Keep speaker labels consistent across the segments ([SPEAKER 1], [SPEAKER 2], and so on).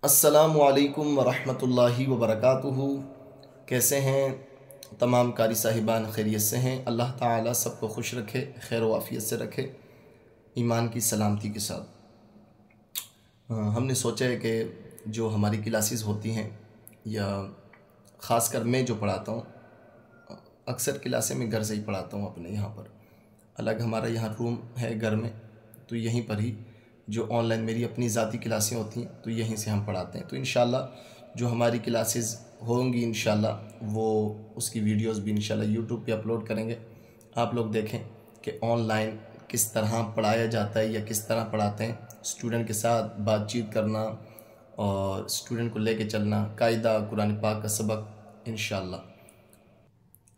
[SPEAKER 1] السلام علیکم ورحمۃ اللہ وبرکاتہ۔ کیسے ہیں تمام قاری صاحبان؟ خیریت سے ہیں؟ اللہ تعالیٰ سب کو خوش رکھے، خیر و عافیت سے رکھے، ایمان کی سلامتی کے ساتھ۔ ہم نے سوچا ہے کہ جو ہماری کلاسز ہوتی ہیں، یا خاص کر میں جو پڑھاتا ہوں، اکثر کلاسیں میں گھر سے ہی پڑھاتا ہوں اپنے یہاں پر، الگ ہمارا یہاں روم ہے گھر میں، تو یہیں پر ہی جو آن لائن میری اپنی ذاتی کلاسیں ہوتی ہیں تو یہیں سے ہم پڑھاتے ہیں۔ تو انشاءاللہ جو ہماری کلاسز ہوں گی انشاءاللہ وہ اس کی ویڈیوز بھی انشاءاللہ یوٹیوب پہ اپلوڈ کریں گے، آپ لوگ دیکھیں کہ آن لائن کس طرح پڑھایا جاتا ہے یا کس طرح پڑھاتے ہیں، اسٹوڈنٹ کے ساتھ بات چیت کرنا اور اسٹوڈنٹ کو لے کے چلنا، قاعدہ قرآن پاک کا سبق انشاءاللہ۔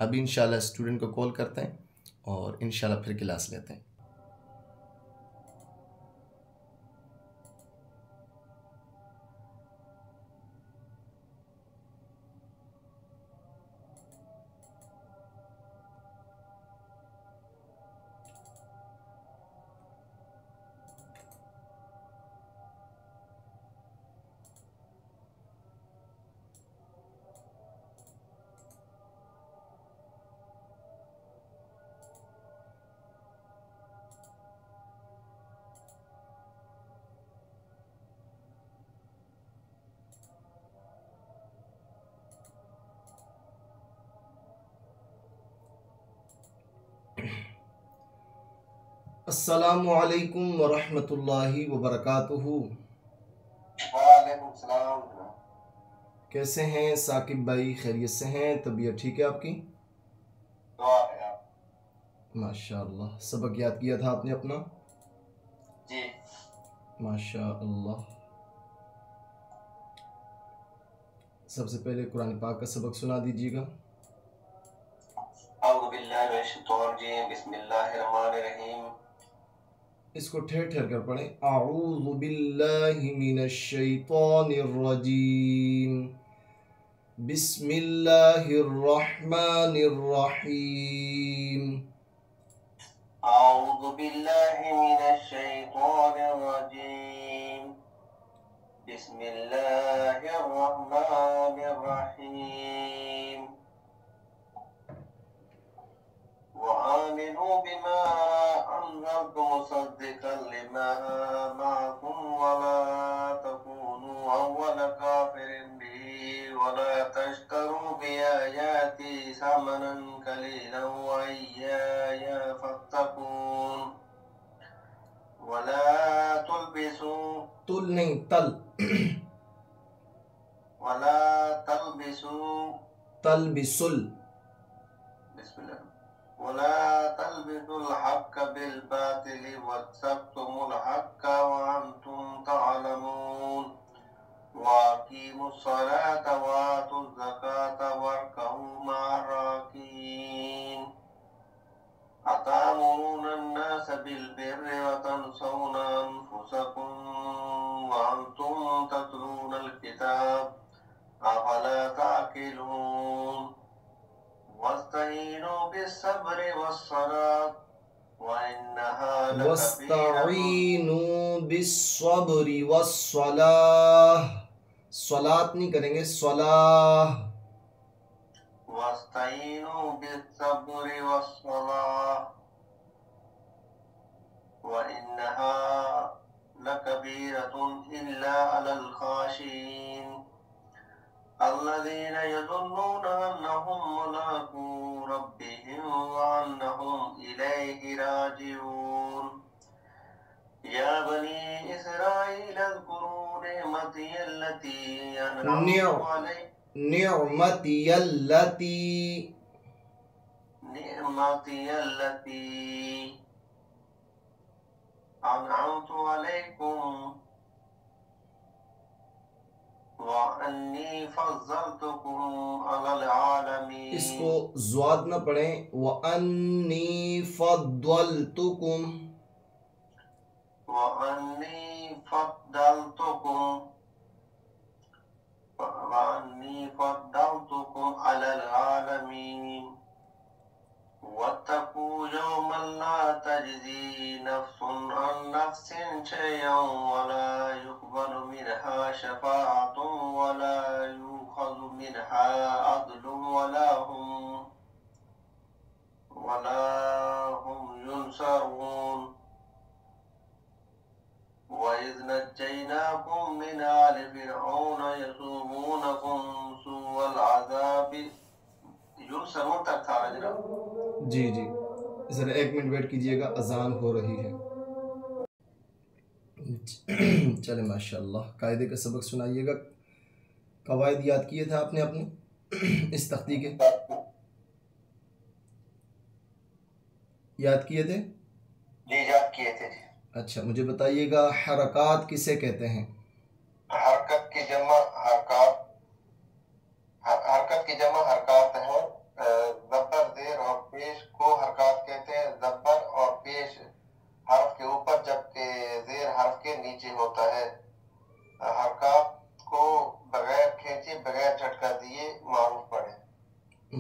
[SPEAKER 1] ابھی انشاءاللہ اسٹوڈنٹ کو کال کرتے ہیں اور انشاءاللہ پھر کلاس لیتے ہیں۔ السلام علیکم ورحمۃ اللہ وبرکاتہ۔
[SPEAKER 2] وعلیکم السلام۔
[SPEAKER 1] کیسے ہیں ثاقب بھائی؟ خیریت سے ہیں؟ طبیعت ٹھیک ہے آپ کی؟
[SPEAKER 2] دعا ہے آپ؟
[SPEAKER 1] ماشاءاللہ۔ سبق یاد کیا تھا آپ نے اپنا؟
[SPEAKER 2] جی
[SPEAKER 1] ماشاءاللہ۔ سب سے پہلے قرآن پاک کا سبق سنا دیجیے گا۔
[SPEAKER 2] اعوذ باللہ من الشیطان الرجیم، بسم اللہ الرحمن الرحیم۔
[SPEAKER 1] اس کو ٹھہر ٹھہر کر پڑھیں۔ اعوذ باللہ من الشیطان الرجیم، بسم اللہ الرحمن الرحیم۔
[SPEAKER 2] اعوذ باللہ من الشیطان الرجیم، بسم اللہ الرحمن الرحیم۔ وآمنوا بما أنزلت مصدقا لما معكم ولا تكونوا أول كافر به ولا تشتروا بآياتي ثمنا قليلا وإياي فاتقون ولا تلبسوا
[SPEAKER 1] تل نہیں، تل
[SPEAKER 2] ولا تلبسوا
[SPEAKER 1] تلبسل
[SPEAKER 2] بسم الله ولا تلبسوا الحق بالباطل وتكتموا الحق وأنتم تعلمون وأقيموا الصلاة وآتوا الزكاة واركعوا مع الراكعين أتأمرون الناس بالبر وتنسون أنفسكم وأنتم تتلون الكتاب أفلا تعقلون واستعينوا بالصبر والصلاة وإنها لكبيرة
[SPEAKER 1] وَاسْتَعِينُوا بِالصَّبْرِ وَالصَّلَاةِ، صلاة نہیں کریں گے، صلاح۔
[SPEAKER 2] واستعينوا بالصبر والصلاة وإنها لكبيرة إلا على الخاشعين الذين يظنون أنهم ملاقو ربهم وأنهم إليه راجعون يا بني إسرائيل اذكروا نعمتي التي أنعمت عليكم
[SPEAKER 1] نعمتی
[SPEAKER 2] التي أنعمت عليكم وأني فضلتكم على العالمين۔
[SPEAKER 1] اس کو زواد نہ پڑھیں، وَأَنِّي فَضَّلْتُكُمْ،
[SPEAKER 2] وأني فضلتكم على العالمين واتقوا يوما لا تجزي نفس عن نفس شيئا ولا يقبل منها فيها شفاعة ولا يؤخذ منها عدل ولا هم ينصرون وإذ نجيناكم من آل فرعون يسومونكم سوء العذاب ينصرون تک تھا نا جناب؟
[SPEAKER 1] جی ذرا 1 منٹ ویٹ کیجئے گا، اذان ہو رہی ہے۔ چلے ماشاءاللہ، قاعدے کا سبق سنائیے گا۔ قواعد یاد کیے تھے آپ نے اپنے اس تختی کے؟ یاد کیے تھے؟
[SPEAKER 2] جی یاد کیے تھے جی۔
[SPEAKER 1] اچھا مجھے بتائیے گا حرکات کسے کہتے ہیں؟
[SPEAKER 2] حرکت کی جمع حرکات ہیں۔ زبر زیر اور پیش کو حرکات کہتے ہیں۔ زبر اور پیش حرف کے اوپر جبکہ زیر حرف کے نیچے ہوتا ہے۔ حرکات کو بغیر کھینچے بغیر جھٹکا دیے معروف پڑھیں۔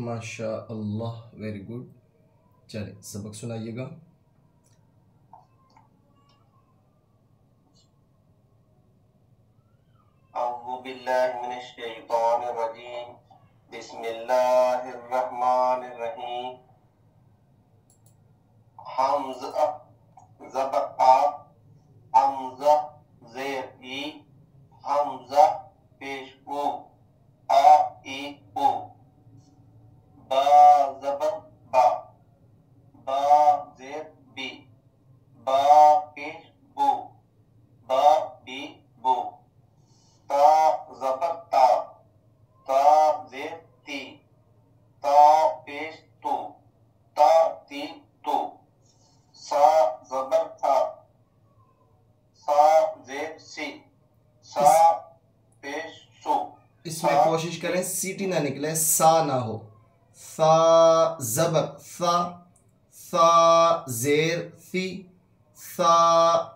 [SPEAKER 1] ماشاء اللہ، ویری گڈ۔ چلے سبق سنائیے گا۔
[SPEAKER 2] اعوذ باللہ من الشیطان الرجیم، بسم اللہ الرحمن الرحیم۔ حمزہ زبر آ، حمزہ زیر ای، حمزہ پیش او، آ ای او۔ با زبر با، با زیر بی، با پیش بو، با بی بو۔ تا زبر تا، تا زیر تی، تا پیش تو، تا تی تو۔ سا زبر تا، سا زیر سی، سا پیش سو۔
[SPEAKER 1] اس میں کوشش کریں سیٹی نہ نکلے، سا نہ ہو۔ سا زبر سا، سا زیر سی، سا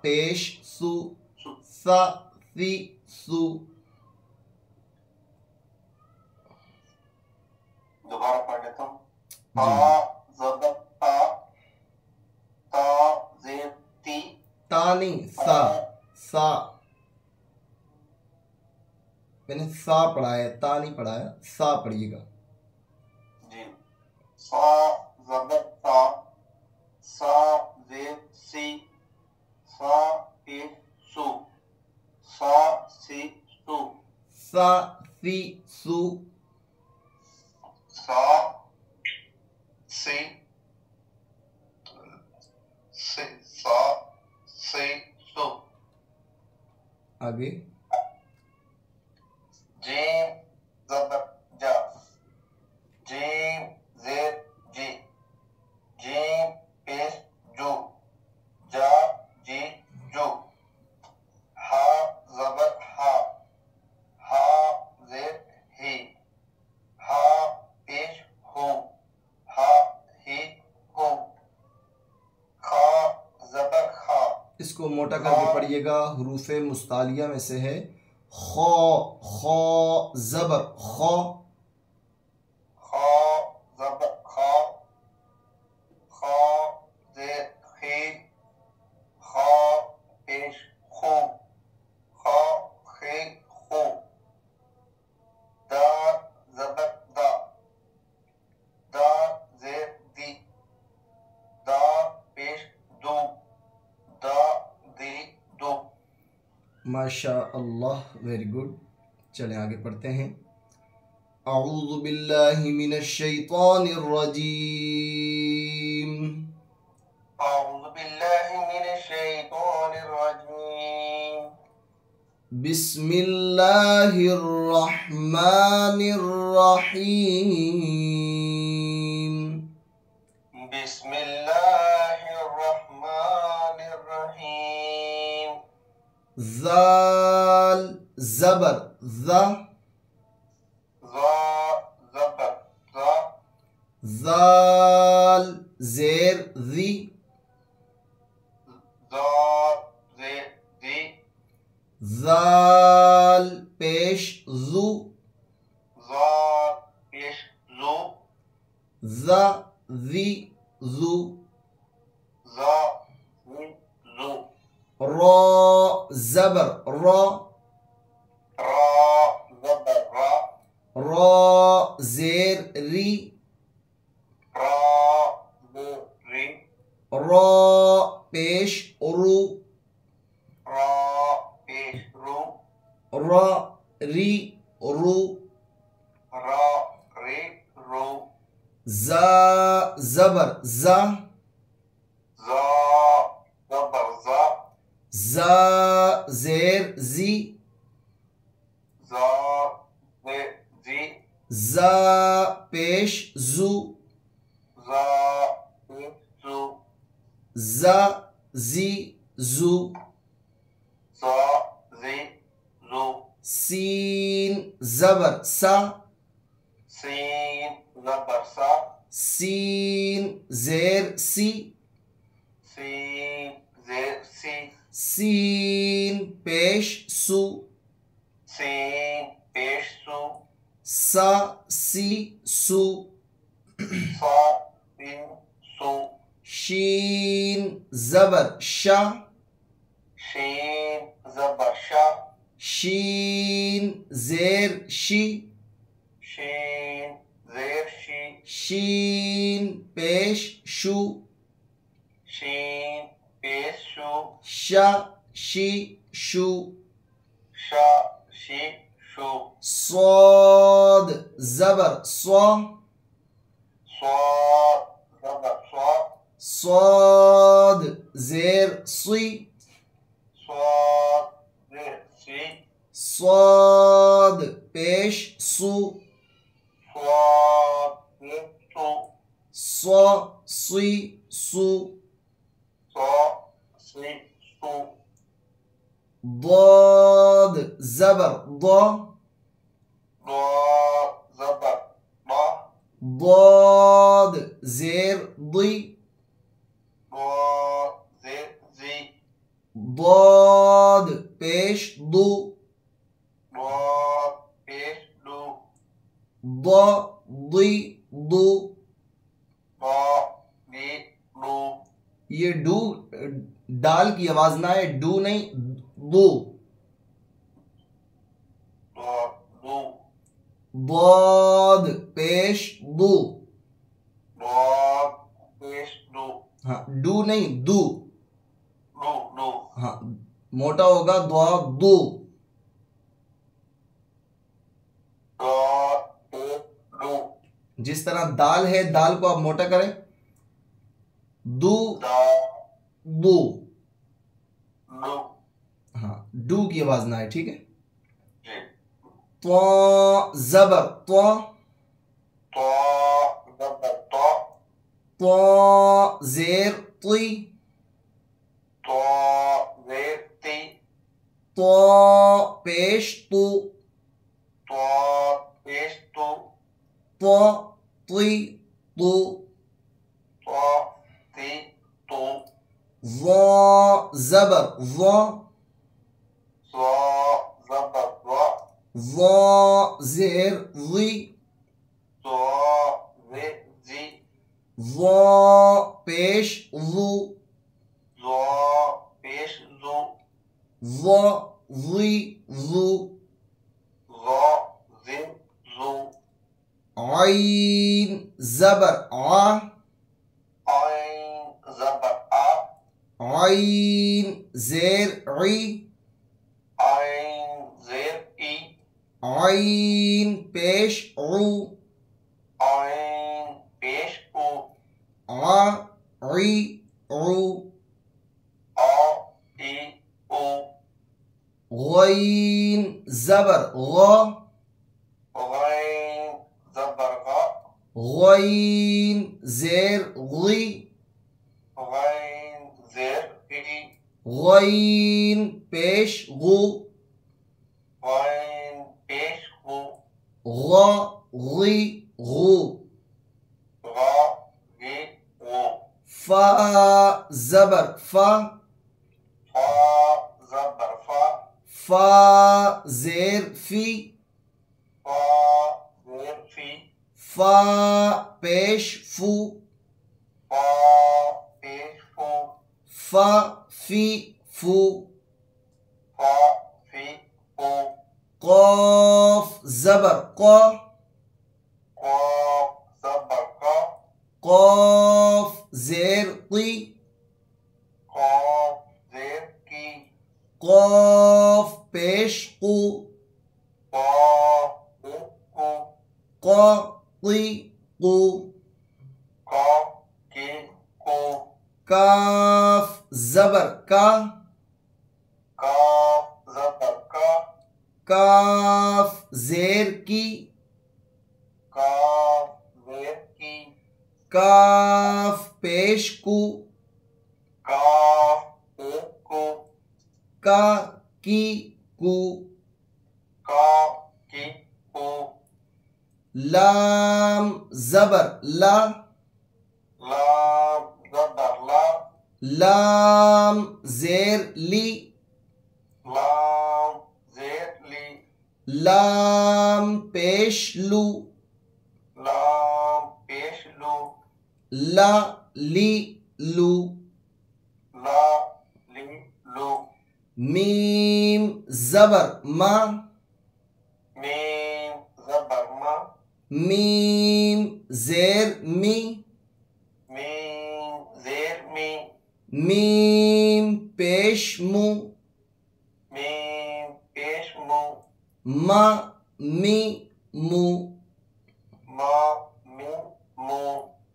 [SPEAKER 1] پیش سو، سا سی سو۔
[SPEAKER 2] دوبارہ پڑھ لیتا ہوں۔ تا زبر تا، تا زیر تی،
[SPEAKER 1] تا نہیں، سا، سا میں نے سا پڑھایا، تا نہیں پڑھایا، سا پڑھیے گا
[SPEAKER 2] جی۔ سا زبر تا، سا زیر سی، سا پیش سو، سا سی سو۔
[SPEAKER 1] سا سی سو،
[SPEAKER 2] سا سی سا سی سو۔
[SPEAKER 1] آگے
[SPEAKER 2] جیم زبر جا، جیم زیر جی، جیم پیش جو، جا جی جو۔ ہا زبر ہا، ہا زیر ہی، ہا پیش ہو، ہا ہی ہو۔ خا زبر خا،
[SPEAKER 1] اس کو موٹا کر کے پڑھیے گا، حروف مستعلیہ میں سے ہے۔ خا، خا زبر خا،
[SPEAKER 2] خا زبر خا، خا زیر خی، خا پیش خو، خا خی خو۔ دال زبر دا، دا زیر دی، دا پیش دو، دا دی دو۔
[SPEAKER 1] ماشاء اللہ، ویری گڈ۔ چلیں آگے پڑھتے ہیں۔ اعوذ باللہ من الشیطان الرجیم،
[SPEAKER 2] اعوذ باللہ من الشیطان الرجیم،
[SPEAKER 1] بسم اللہ الرحمن الرحیم،
[SPEAKER 2] بسم اللہ الرحمن الرحیم۔
[SPEAKER 1] ذال زبر ذا،
[SPEAKER 2] ذا زبر ذا،
[SPEAKER 1] ذال زیر ذی،
[SPEAKER 2] ذا زیر دی،
[SPEAKER 1] ذال پیش ذو،
[SPEAKER 2] ذا پیش زو،
[SPEAKER 1] ذا ذی ذو،
[SPEAKER 2] ذا زی زو۔
[SPEAKER 1] را زبر را، را زیر ری
[SPEAKER 2] را ری
[SPEAKER 1] را پیش رو
[SPEAKER 2] را پیش رو
[SPEAKER 1] را ری رو
[SPEAKER 2] را ری رو
[SPEAKER 1] زا زبر زا
[SPEAKER 2] زا زبر زا
[SPEAKER 1] زا زیر زی
[SPEAKER 2] زا زی
[SPEAKER 1] زا پیش زو
[SPEAKER 2] زا زو
[SPEAKER 1] زا زی زو
[SPEAKER 2] زا زی زو
[SPEAKER 1] سین زبر سا
[SPEAKER 2] سین زبر سا
[SPEAKER 1] سین زیر سی
[SPEAKER 2] سین زیر سی
[SPEAKER 1] سین پیش سو
[SPEAKER 2] سین پیش سو
[SPEAKER 1] سا سی سو
[SPEAKER 2] سا سین سو
[SPEAKER 1] شین زبر شا
[SPEAKER 2] شین زبر شا
[SPEAKER 1] شین زیر شی
[SPEAKER 2] شین زیر شی
[SPEAKER 1] شین پیش شو
[SPEAKER 2] شین پیش شو
[SPEAKER 1] شا شی شو
[SPEAKER 2] شا شی شو
[SPEAKER 1] صاد زبر صا
[SPEAKER 2] صاد زبر صا
[SPEAKER 1] صاد زیر صی
[SPEAKER 2] صاد زیر سی
[SPEAKER 1] صاد پیش سو
[SPEAKER 2] صاد زیر سو
[SPEAKER 1] صا صی سو
[SPEAKER 2] صا سی سو
[SPEAKER 1] ضاد زبر ضا
[SPEAKER 2] ضاد زبر ضا
[SPEAKER 1] ضاد زیر ضی
[SPEAKER 2] ضاد زیر زی
[SPEAKER 1] ضاد پیش ضو
[SPEAKER 2] ضاد پیش دو
[SPEAKER 1] ضا ضی ضو
[SPEAKER 2] ضا دی دو
[SPEAKER 1] یہ ڈو ڈال کی آواز نہ ہے ڈو نہیں ضو
[SPEAKER 2] ضاد دو
[SPEAKER 1] ضاد پیش ضو
[SPEAKER 2] ضاد پیش دو
[SPEAKER 1] ہاں ڈو نہیں دو
[SPEAKER 2] دو دو
[SPEAKER 1] ہاں موٹا ہوگا ضاد دو
[SPEAKER 2] ضاد پیش دو
[SPEAKER 1] جس طرح دال ہے دال کو آپ موٹا کریں دو
[SPEAKER 2] دا
[SPEAKER 1] دو
[SPEAKER 2] دو
[SPEAKER 1] ہاں ڈو کی آواز نہ ہے ٹھیک ہے
[SPEAKER 2] جی
[SPEAKER 1] تو زبر تو
[SPEAKER 2] تو زبر تو
[SPEAKER 1] تو زیر طی
[SPEAKER 2] تو زیر تی
[SPEAKER 1] تو پیش تو
[SPEAKER 2] تو پیش تو
[SPEAKER 1] تو طی تو
[SPEAKER 2] تو تی تو
[SPEAKER 1] ظا زبر ظا
[SPEAKER 2] زا زبر زا
[SPEAKER 1] ظا زیر ظی
[SPEAKER 2] زا زیر زی
[SPEAKER 1] ظا پیش ظو
[SPEAKER 2] زا پیش زو
[SPEAKER 1] ظا ظی ظو
[SPEAKER 2] زا زی زو
[SPEAKER 1] عین زبر ع
[SPEAKER 2] عین زبر آ
[SPEAKER 1] عین زیر عی
[SPEAKER 2] عین زیر ای
[SPEAKER 1] عین پیش عو
[SPEAKER 2] عین پیش او
[SPEAKER 1] ع عی عو
[SPEAKER 2] آ ای او
[SPEAKER 1] غین زبر غا
[SPEAKER 2] غین زبر غا
[SPEAKER 1] غین زیر غی
[SPEAKER 2] غین زیر ای
[SPEAKER 1] غین پیش غو
[SPEAKER 2] غین پیش غو
[SPEAKER 1] غا غی غو
[SPEAKER 2] غا غی غو
[SPEAKER 1] فا زبر فا
[SPEAKER 2] فا زبر فا
[SPEAKER 1] فا زیر فی
[SPEAKER 2] فا زیر فی
[SPEAKER 1] فا پیش فو
[SPEAKER 2] فا پیش فو
[SPEAKER 1] فا فی فو
[SPEAKER 2] فا فی فو
[SPEAKER 1] قاف زبر ق،
[SPEAKER 2] قاف زبر کا،
[SPEAKER 1] قاف زیر قی،
[SPEAKER 2] قاف زیر کی،
[SPEAKER 1] قاف پیش قو،
[SPEAKER 2] قاف کو،
[SPEAKER 1] قا قی قو،
[SPEAKER 2] قاف کی کو،
[SPEAKER 1] کاف زبر کا،
[SPEAKER 2] کاف زبر کا،
[SPEAKER 1] کاف زیر کی،
[SPEAKER 2] کاف زیر کی،
[SPEAKER 1] کاف پیش کو،
[SPEAKER 2] کاف کو،
[SPEAKER 1] کا کی کو،
[SPEAKER 2] کاف کی کو،
[SPEAKER 1] لام زبر لا،
[SPEAKER 2] لام زبر لا،
[SPEAKER 1] لام زیر لی،
[SPEAKER 2] لام زیر لی،
[SPEAKER 1] لام پیش لو،
[SPEAKER 2] لام پیش لو،
[SPEAKER 1] لا لی لو،
[SPEAKER 2] لا لی لو،
[SPEAKER 1] میم زبر ما،
[SPEAKER 2] میم زبر ما،
[SPEAKER 1] میم زیر می،
[SPEAKER 2] میم زیر می،
[SPEAKER 1] میم پیش مو،
[SPEAKER 2] میم پیش مو،
[SPEAKER 1] ما می مو،
[SPEAKER 2] ما می مو،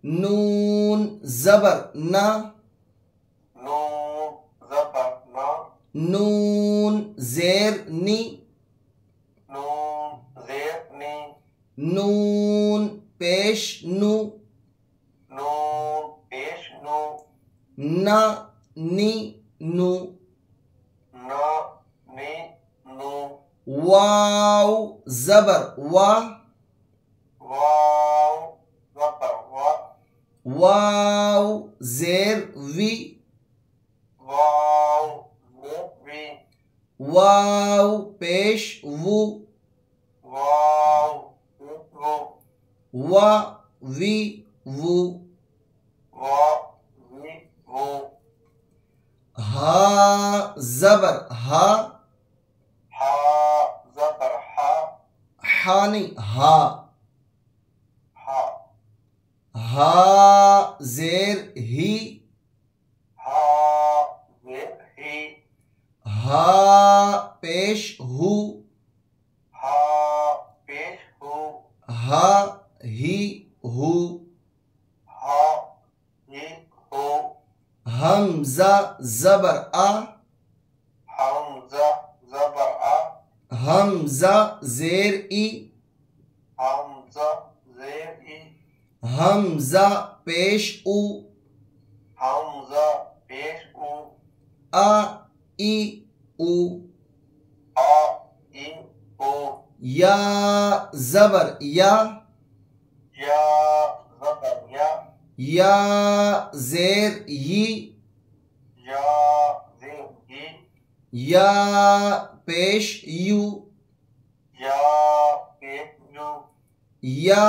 [SPEAKER 1] نون زبر نا،
[SPEAKER 2] نون زبر نا،
[SPEAKER 1] نون زیر نی،
[SPEAKER 2] نون زیر نی،
[SPEAKER 1] نون پیش نو،
[SPEAKER 2] نون پیش نو،
[SPEAKER 1] نا نی نو،
[SPEAKER 2] نا نی نو،
[SPEAKER 1] واو زبر وا،
[SPEAKER 2] واو زبر وا،
[SPEAKER 1] واو زیر وی،
[SPEAKER 2] واو زیر وی،
[SPEAKER 1] واو پیش وو،
[SPEAKER 2] واو زیر وو،
[SPEAKER 1] وا وی وو،
[SPEAKER 2] وا وی وو،
[SPEAKER 1] ہا زبر ہا،
[SPEAKER 2] ہا زبر ہا،
[SPEAKER 1] حانی ہا،
[SPEAKER 2] ہا،
[SPEAKER 1] ہا زیر ہی،
[SPEAKER 2] ہا زیر ہی،
[SPEAKER 1] ہا پیش ہو،
[SPEAKER 2] ہا پیش ہو،
[SPEAKER 1] ہا ہی ہو،
[SPEAKER 2] ہا ہی ہو،
[SPEAKER 1] حمزہ زبر آ،
[SPEAKER 2] حمزہ زبر آ،
[SPEAKER 1] حمزہ زیر ای،
[SPEAKER 2] حمزہ زیر ای،
[SPEAKER 1] حمزہ پیش او،
[SPEAKER 2] حمزہ پیش او،
[SPEAKER 1] آ ای او،
[SPEAKER 2] آ ای او،
[SPEAKER 1] یا زبر یا،
[SPEAKER 2] یا زبر یا،
[SPEAKER 1] یا زیر یی،
[SPEAKER 2] یا زیر ی،
[SPEAKER 1] یا پیش یو،
[SPEAKER 2] یا پیش یو،
[SPEAKER 1] یا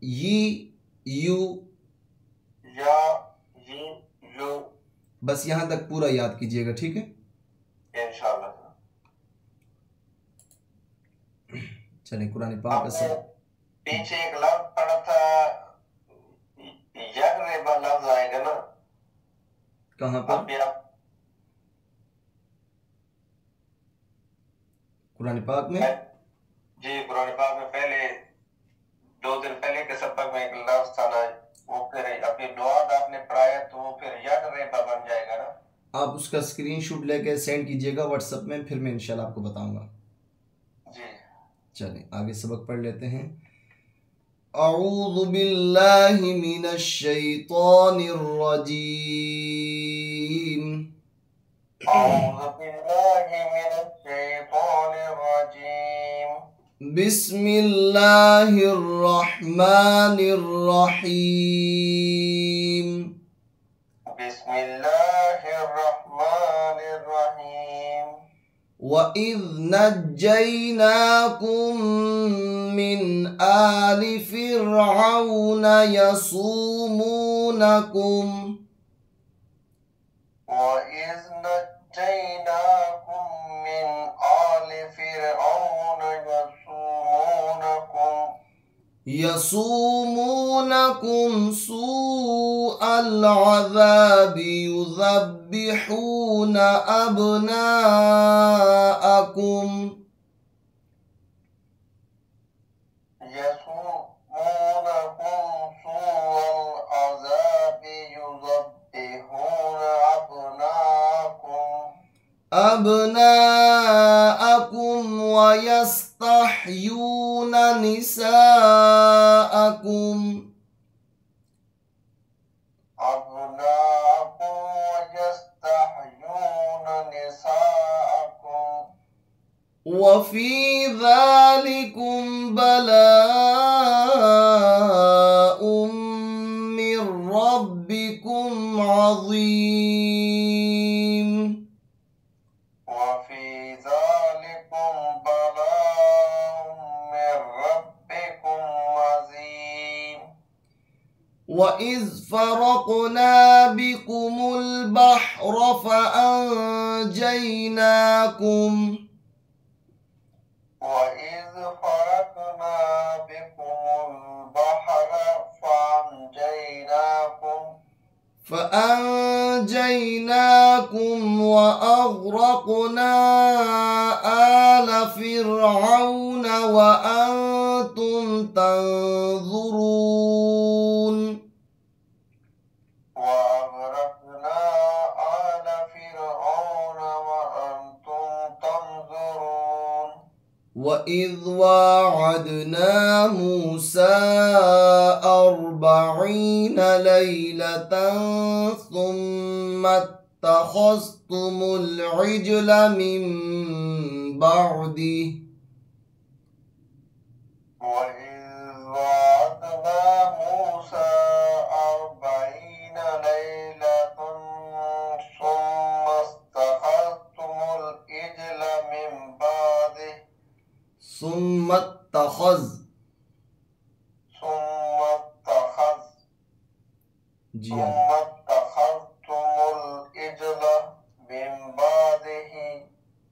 [SPEAKER 1] یی یو،
[SPEAKER 2] یا ی یو،
[SPEAKER 1] بس یہاں تک پورا یاد کیجئے گا، ٹھیک ہے؟
[SPEAKER 2] انشاءاللہ۔
[SPEAKER 1] چلیں قرآن پاک
[SPEAKER 2] آپ
[SPEAKER 1] کا
[SPEAKER 2] نے
[SPEAKER 1] سب
[SPEAKER 2] پیچھے ایک لفظ پڑھا تھا، یغربا لفظ آئے گا نا؟
[SPEAKER 1] کہاں پر؟
[SPEAKER 2] ابھی آپ
[SPEAKER 1] قرآن پاک میں؟
[SPEAKER 2] جی قرآن پاک میں پہلے 2 دن پہلے کے سبق میں ایک لفظ تھا نا، وہ پھر ابھی دعا آپ نے پڑھایا تو وہ پھر یغربا بن جائے گا نا؟
[SPEAKER 1] آپ اس کا اسکرین شاٹ لے کے سینڈ کیجئے گا واٹس ایپ میں، پھر میں انشاءاللہ آپ کو بتاؤں گا۔
[SPEAKER 2] جی
[SPEAKER 1] چلیں آگے سبق پڑھ لیتے ہیں۔ اعوذ باللہ من الشیطان الرجیم،
[SPEAKER 2] اعوذ باللہ من الشیطان الرجیم،
[SPEAKER 1] بسم اللہ الرحمن الرحیم،
[SPEAKER 2] بسم اللہ الرحمن الرحیم،
[SPEAKER 1] وَإِذْ نَجَّيْنَاكُمْ مِنْ آلِ فِرْعَوْنَ يَصُومُونَكُمْ
[SPEAKER 2] وَإِذْ نَجَّيْنَاكُمْ مِنْ آلِ فِرْعَوْنَ يَصُومُونَكُمْ
[SPEAKER 1] يصومونكم سوء العذاب يذبحون أبناءكم ويستحيون نساءكم وفي ذلكم بلاء من ربكم عظيم. وَإِذْ فَرَقْنَا بِكُمُ الْبَحْرَ فَأَنْجَيْنَاكُمْ وَأَغْرَقْنَا آلَ فِرْعَوْنَ وَأَنْتُمْ تَنْظُرُونَ. وَإِذْ وَاعَدْنَا مُوسَى 40 لَيْلَةً ثُمَّ اتَّخَذْتُمُ الْعِجْلَ مِنْ بَعْدِهِ ثم اتخذ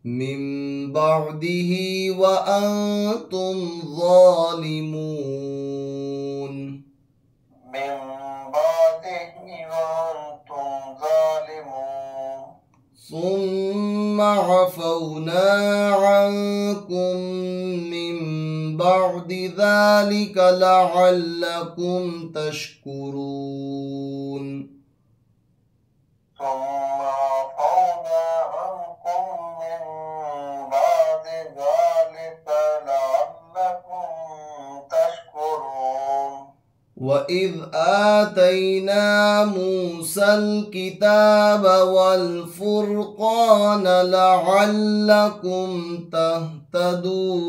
[SPEAKER 1] من بعده وأنتم ظالمون. ثم عفونا عنكم من بعد ذلك لعلكم تشكرون. وَإِذْ آتَيْنَا مُوسَى الْكِتَابَ وَالْفُرْقَانَ لَعَلَّكُمْ تَهْتَدُونَ.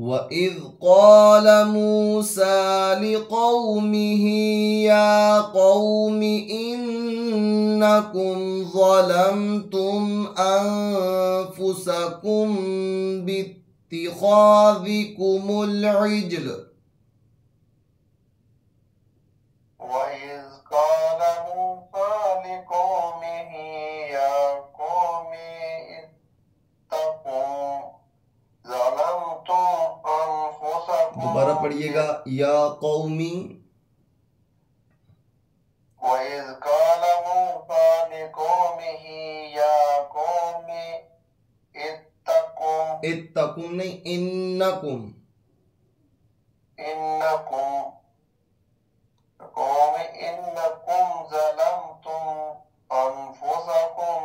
[SPEAKER 1] وَإِذْ قَالَ مُوسَى لِقَوْمِهِ يَا قَوْمِ إِنَّكُمْ ظَلَمْتُمْ أَنفُسَكُمْ بِاتِّخَاذِكُمُ الْعِجْلَ دوبارہ پڑھیے گا یا قومی.
[SPEAKER 2] وَإِذْ قَالَ مُوسَى لِقَوْمِهِ يَا قَوْمِ
[SPEAKER 1] اتقوا نہیں انکم
[SPEAKER 2] قوم انکم ظلمتم انفسکم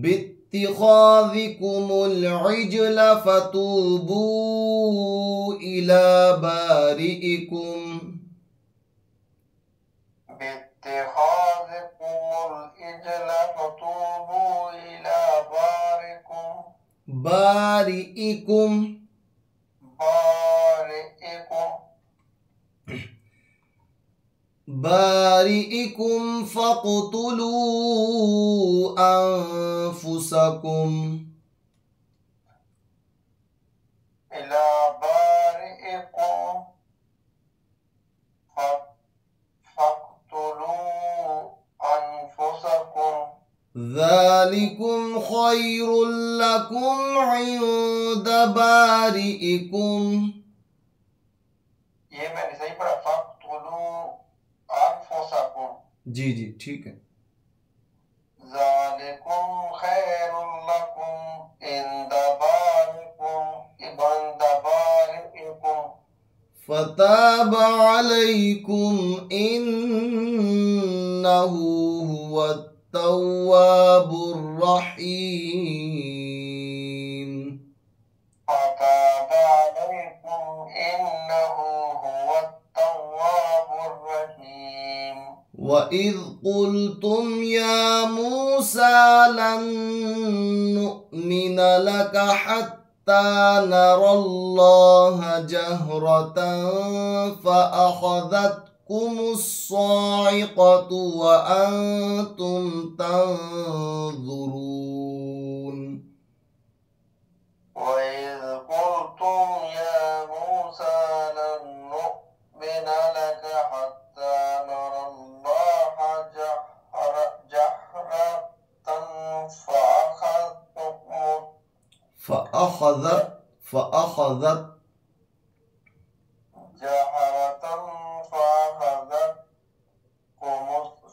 [SPEAKER 1] باتخاذكم العجل فتوبوا إلى بارئكم بارئكم فاقتلوا أنفسكم
[SPEAKER 2] إلى
[SPEAKER 1] ذالکم خیر لکم عند بارئکم.
[SPEAKER 2] یہ میں نے صحیح پڑھا، فَاقْتُلُوا أَنفُسَكُمْ.
[SPEAKER 1] جی جی ٹھیک ہے.
[SPEAKER 2] ذَلِكُمْ خَيْرٌ لَكُمْ عِنْدَ بَارِئِكُمْ
[SPEAKER 1] فتاب علیکم انہ هو التواب الرحیم.
[SPEAKER 2] فَتَابَ عَلَيْكُمْ إِنَّهُ هُوَ التَّوَّابُ الرَّحِيمُ.
[SPEAKER 1] وَإِذْ قُلْتُمْ يَا مُوسَى لَن نُؤْمِنَ لَكَ حَتَّى نَرَى اللَّهَ جَهْرَةً فَأَخَذَتْكُمُ الصَّاعِقَةُ وَأَنْتُمْ تَنْظُرُونَ.
[SPEAKER 2] وَإِذْ قُلْتُمْ يَا مُوسَى لَن نُؤْمِنَ لَكَ حَتَّى نَرَى اللَّهَ جَهْرَةً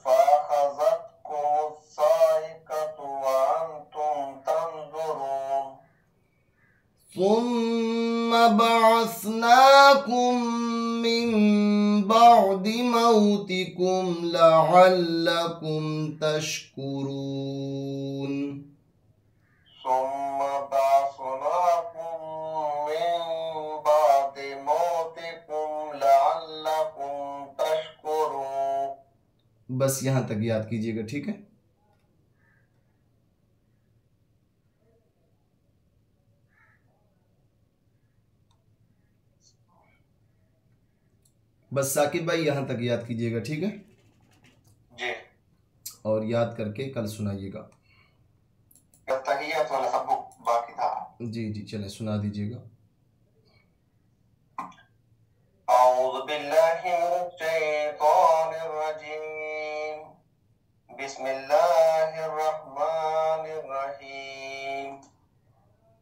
[SPEAKER 2] فَأَخَذَتْكُمُ الصَّاعِقَةُ وَأَنْتُمْ تَنْظُرُونَ.
[SPEAKER 1] ثم بعثناكم من بعد موتكم لعلكم تشكرون.
[SPEAKER 2] ثم بعثناكم من بعد موتكم لعلكم تشكرون.
[SPEAKER 1] بس یہاں تک یاد کیجئے گا، ٹھیک ہے. بس ثاقب بھائی یہاں تک یاد کیجئے گا، ٹھیک ہے.
[SPEAKER 2] جی.
[SPEAKER 1] اور یاد کر کے کل سنائیے گا.
[SPEAKER 2] تحیات والا سبق باقی تھا.
[SPEAKER 1] جی جی چلیں سنا دیجئے گا.
[SPEAKER 2] اعوذ باللہ من الشیطان الرجیم. بسم اللہ الرحمن الرحیم.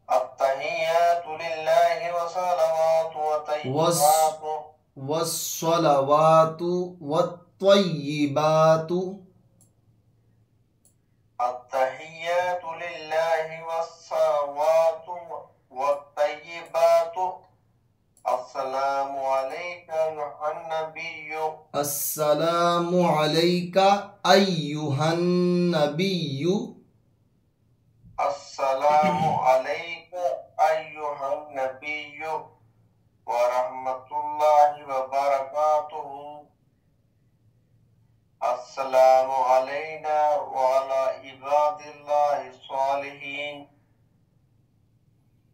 [SPEAKER 2] التحیات للہ وصلوات وطیبات
[SPEAKER 1] والصلوات والطیبات.
[SPEAKER 2] التحیات للہ والصلوات والطیبات. السلام علیک ایھا النبی.
[SPEAKER 1] السلام علیک ایھا النبی.
[SPEAKER 2] السلام علیک ایھا النبی ورحمۃ اللہ وبرکاتہ. السلام علینا وعلی عباد اللہ الصالحین.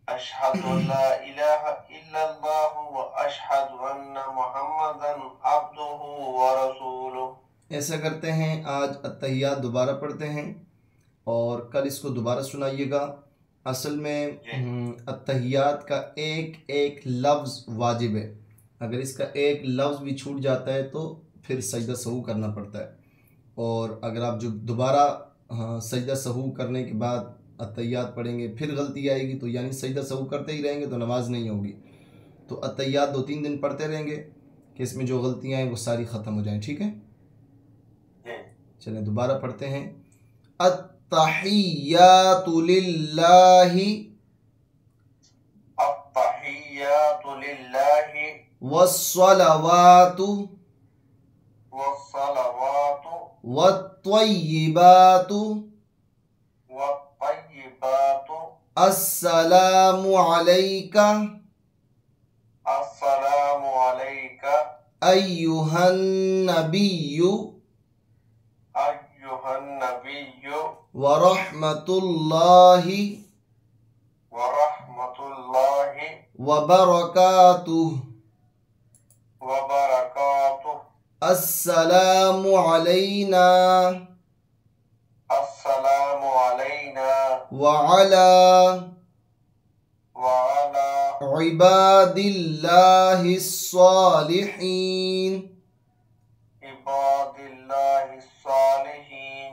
[SPEAKER 2] اشہد ان لا الہ الا اللہ واشہد ان محمدا عبدہ ورسولہ.
[SPEAKER 1] ایسا کرتے ہیں، آج التحیات دوبارہ پڑھتے ہیں اور کل اس کو دوبارہ سنائیے گا. اصل میں التحیات کا ایک ایک لفظ واجب ہے. اگر اس کا ایک لفظ بھی چھوٹ جاتا ہے تو پھر سجدہ سہو کرنا پڑتا ہے. اور اگر آپ جو دوبارہ سجدہ سہو کرنے کے بعد التحیات پڑھیں گے پھر غلطی آئے گی تو یعنی سجدہ سہو کرتے ہی رہیں گے تو نماز نہیں ہوگی. تو التحیات 2-3 دن پڑھتے رہیں گے کہ اس میں جو غلطیاں ہیں وہ ساری ختم ہو جائیں، ٹھیک ہے. چلیں دوبارہ پڑھتے ہیں. التحیات للہ
[SPEAKER 2] التحیات للہ
[SPEAKER 1] والصلوات
[SPEAKER 2] والصلوات
[SPEAKER 1] والطیبات.
[SPEAKER 2] والطیبات.
[SPEAKER 1] السلام علیک
[SPEAKER 2] السلام علیک
[SPEAKER 1] ایھا النبی
[SPEAKER 2] ایھا النبی
[SPEAKER 1] ورحمۃ اللہ
[SPEAKER 2] ورحمۃ اللہ
[SPEAKER 1] وبرکاتہ.
[SPEAKER 2] وبرکاتہ.
[SPEAKER 1] السلام علینا
[SPEAKER 2] السلام علینا
[SPEAKER 1] وعلی عباد اللہ الصالحین.
[SPEAKER 2] عباد اللہ الصالحین.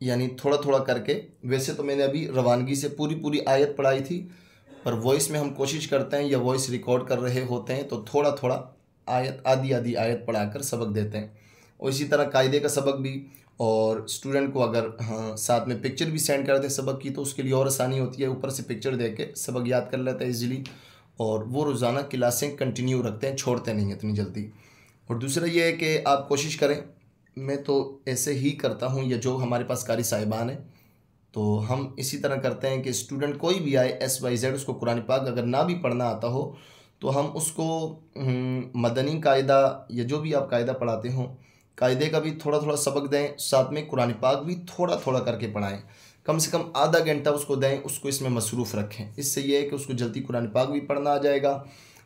[SPEAKER 1] یعنی تھوڑا تھوڑا کر کے. ویسے تو میں نے ابھی روانگی سے پوری آیت پڑھائی تھی، پر وائس میں ہم کوشش کرتے ہیں یا وائس ریکارڈ کر رہے ہوتے ہیں تو تھوڑا تھوڑا آیت آدھی آیت پڑھا کر سبق دیتے ہیں. اور اسی طرح قاعدے کا سبق بھی، اور اسٹوڈنٹ کو اگر ساتھ میں پکچر بھی سینڈ کر دیں سبق کی تو اس کے لیے اور آسانی ہوتی ہے. اوپر سے پکچر دے کے سبق یاد کر لیتا ہے ایزیلی، اور وہ روزانہ کلاسیں کنٹینیو رکھتے ہیں، چھوڑتے نہیں اتنی جلدی. اور دوسرا یہ ہے کہ آپ کوشش کریں، میں تو ایسے ہی کرتا ہوں، یا جو ہمارے پاس قاری صاحبان ہیں تو ہم اسی طرح کرتے ہیں کہ اسٹوڈنٹ کوئی بھی آئے XYZ، اس کو قرآن پاک اگر نہ بھی پڑھنا آتا ہو تو ہم اس کو مدنی قاعدہ یا جو بھی آپ قاعدہ پڑھاتے ہوں، قاعدے کا بھی تھوڑا تھوڑا سبق دیں، ساتھ میں قرآن پاک بھی تھوڑا تھوڑا کر کے پڑھائیں. کم سے کم آدھا گھنٹہ اس کو دیں، اس کو اس میں مصروف رکھیں. اس سے یہ ہے کہ اس کو جلدی قرآن پاک بھی پڑھنا آ جائے گا،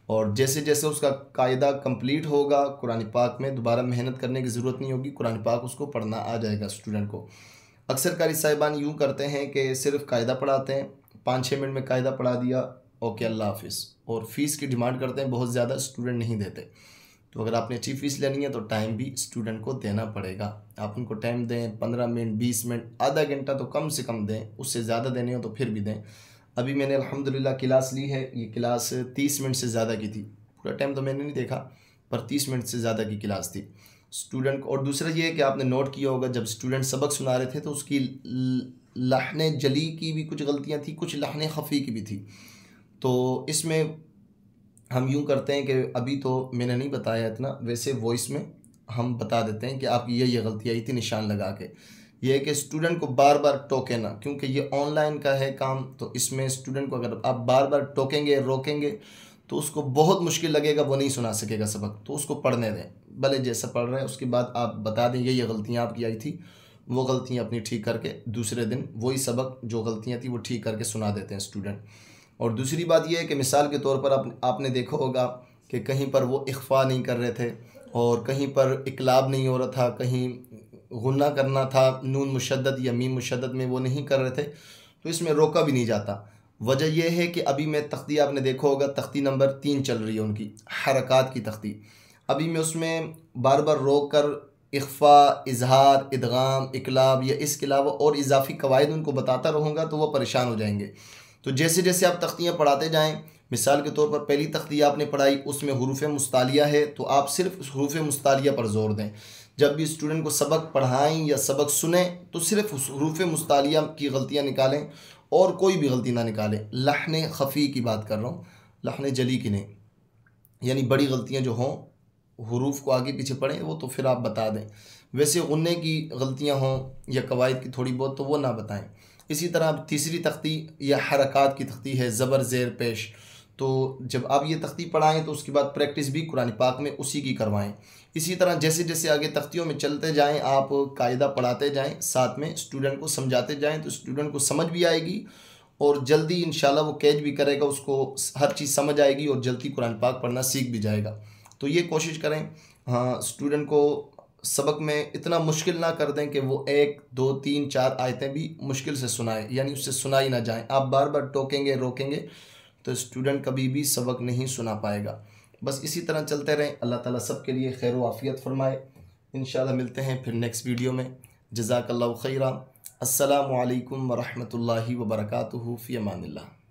[SPEAKER 1] اور جیسے جیسے اس کا قاعدہ کمپلیٹ ہوگا قرآن پاک میں دوبارہ محنت کرنے کی ضرورت نہیں ہوگی، قرآن پاک اس کو پڑھنا آ جائے گا اسٹوڈنٹ کو. اکثر قاری صاحبان یوں کرتے ہیں کہ صرف قاعدہ پڑھاتے ہیں، 5-6 منٹ میں قاعدہ پڑھا دیا، اوکے اللہ حافظ، اور فیس کی ڈیمانڈ کرتے ہیں بہت زیادہ، اسٹوڈنٹ نہیں دیتے. تو اگر آپ نے اچھی فیس لینی ہے تو ٹائم بھی اسٹوڈنٹ کو دینا پڑے گا. آپ ان کو ٹائم دیں، 15 منٹ 20 منٹ، آدھا گھنٹہ تو کم سے کم دیں. اس سے زیادہ دینے ہو تو پھر بھی دیں. ابھی میں نے الحمدللہ کلاس لی ہے، یہ کلاس 30 منٹ سے زیادہ کی تھی. پورا ٹائم تو میں نے نہیں دیکھا، پر 30 منٹ سے زیادہ کی کلاس تھی اسٹوڈنٹ کو. اور دوسرا یہ ہے کہ آپ نے نوٹ کیا ہوگا جب اسٹوڈنٹ سبق سنا رہے تھے تو اس کی لحن جلی کی بھی کچھ غلطیاں تھیں، کچھ لحن خفی کی بھی تھی. تو اس میں ہم یوں کرتے ہیں کہ ابھی تو میں نے نہیں بتایا اتنا، ویسے وائس میں ہم بتا دیتے ہیں کہ آپ کی یہ غلطی آئی تھی نشان لگا کے. یہ ہے کہ اسٹوڈنٹ کو بار بار ٹوکے نہ، کیونکہ یہ آن لائن کا ہے کام، تو اس میں اسٹوڈنٹ کو اگر آپ بار بار ٹوکیں گے، روکیں گے تو اس کو بہت مشکل لگے گا، وہ نہیں سنا سکے گا سبق. تو اس کو پڑھنے دیں، بھلے جیسا پڑھ رہے ہیں. اس کے بعد آپ بتا دیں یہ غلطیاں آپ کی آئی تھی، وہ غلطیاں اپنی ٹھیک کر کے دوسرے دن وہی سبق جو غلطیاں تھیں وہ ٹھیک کر کے سنا دیتے ہیں اسٹوڈنٹ. اور دوسری بات یہ ہے کہ مثال کے طور پر آپ نے دیکھا ہوگا کہ کہیں پر وہ اخفا نہیں کر رہے تھے، اور کہیں پر اقلاب نہیں ہو رہا تھا، کہیں غنہ کرنا تھا، نون مشدد یا میم مشدد میں وہ نہیں کر رہے تھے، تو اس میں روکا بھی نہیں جاتا. وجہ یہ ہے کہ ابھی میں تختی آپ نے دیکھا ہوگا، تختی نمبر 3 چل رہی ہے ان کی حرکات کی تختی. ابھی میں اس میں بار بار روک کر اخفا، اظہار، ادغام، اقلاب یا اس کے علاوہ اور اضافی قواعد ان کو بتاتا رہوں گا تو وہ پریشان ہو جائیں گے. تو جیسے جیسے آپ تختیاں پڑھاتے جائیں، مثال کے طور پر پہلی تختی آپ نے پڑھائی اس میں حروف مستعلیہ ہے، تو آپ صرف اس حروف مستعلیہ پر زور دیں. جب بھی اسٹوڈنٹ کو سبق پڑھائیں یا سبق سنیں تو صرف اس حروف مستعلیہ کی غلطیاں نکالیں، اور کوئی بھی غلطی نہ نکالیں. لحن خفی کی بات کر رہا ہوں، لحن جلی کی نہیں. یعنی بڑی غلطیاں جو ہوں، حروف کو آگے پیچھے پڑھیں وہ تو پھر آپ بتا دیں. ویسے غنّے کی غلطیاں ہوں یا قواعد کی تھوڑی بہت تو وہ نہ بتائیں. اسی طرح تیسری تختی یا حرکات کی تختی ہے، زبر زیر پیش. تو جب آپ یہ تختی پڑھائیں تو اس کے بعد پریکٹس بھی قرآن پاک میں اسی کی کروائیں. اسی طرح جیسے جیسے آگے تختیوں میں چلتے جائیں، آپ قاعدہ پڑھاتے جائیں، ساتھ میں اسٹوڈنٹ کو سمجھاتے جائیں، تو اسٹوڈنٹ کو سمجھ بھی آئے گی، اور جلدی انشاءاللہ وہ کیچ بھی کرے گا، اس کو ہر چیز سمجھ آئے گی، اور جلدی قرآن پاک پڑھنا سیکھ بھی جائے گا. تو یہ کوشش کریں، ہاں اسٹوڈنٹ کو سبق میں اتنا مشکل نہ کر دیں کہ وہ 1 2 3 4 آیتیں بھی مشکل سے سنائیں، یعنی اس سے سنائی نہ جائیں. آپ بار بار ٹوکیں گے، روکیں گے تو اسٹوڈنٹ کبھی بھی سبق نہیں سنا پائے گا. بس اسی طرح چلتے رہیں. اللہ تعالیٰ سب کے لیے خیر و عافیت فرمائے. انشاءاللہ ملتے ہیں پھر نیکسٹ ویڈیو میں. جزاک اللہ خیرہ. السلام علیکم ورحمۃ اللہ وبرکاتہ. فی امان اللہ.